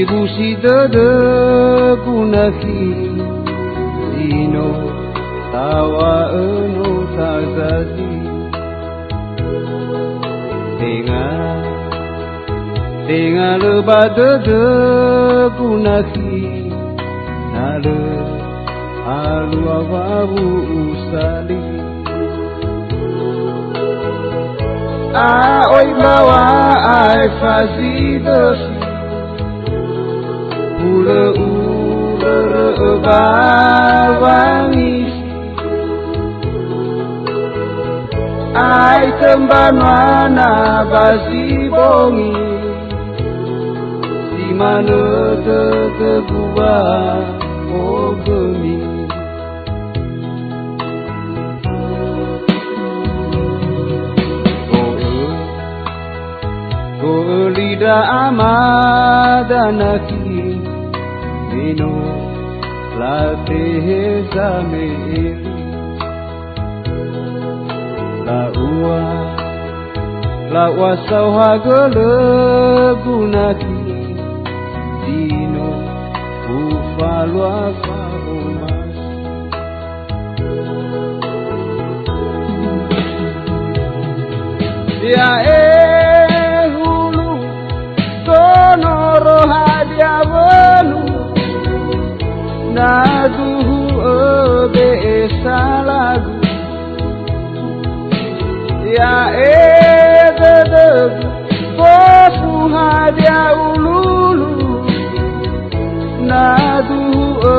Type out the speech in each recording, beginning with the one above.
ibu si dede kunahi dino tawa eno tazazi Tengah lebah dede kunahi nale halu awabu usali oi bawa ai fazidosi ule bawangis ai tembanwana basi bongi di mana tegua ogemi Lida amadanaki Mino latih zameli La ua sauhagele gunaki Dino ufalua faumas Ya sonoro hadia wenu naduhu ebe salagu ya edede kofu hadia ululu naduhu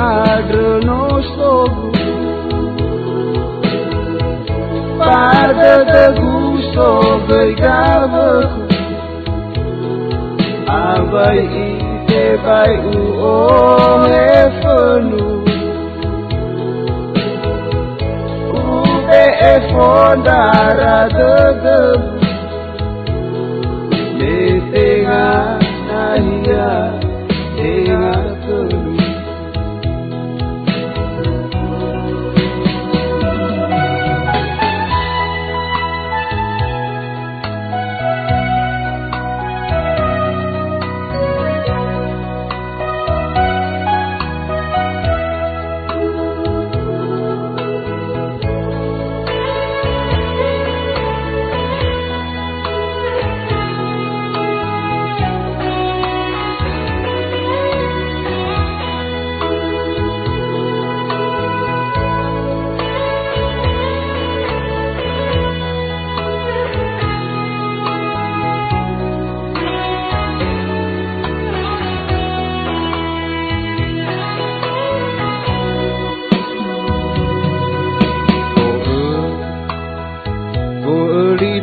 adreno sogu pada tegusto bergabeku Abai ite bai uome fenu Ube fondara degebu Le tengah nahia tengah kelu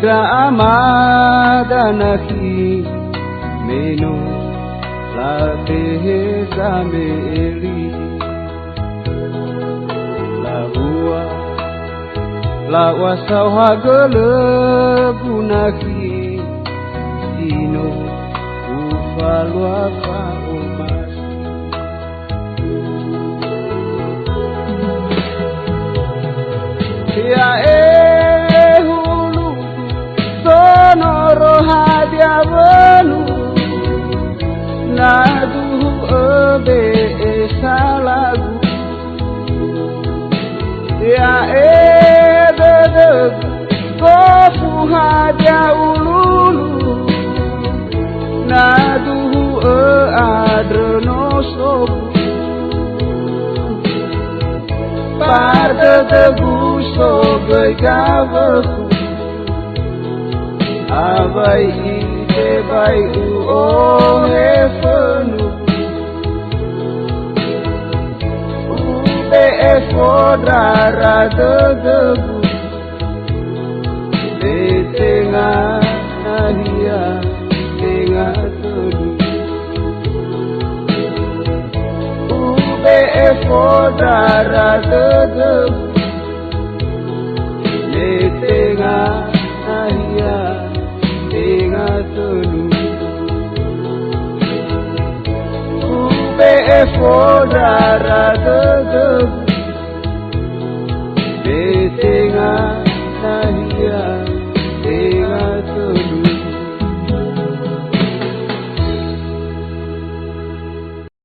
Lida amadanaki Meno latih zameli La ua sauhagele gunaki Dino ufalua faumas Ya sonoro hadia wenu naduhu ebe salagu ya edede kofu hadia ululu naduhu adreno sobu pada tegusto bergabeku Abai ite bai uome fenu Ube fodara degebu Le tengah nahia tengah telu Ube fodara degebu Le tengah nahia tengah telu Ube fodara degebu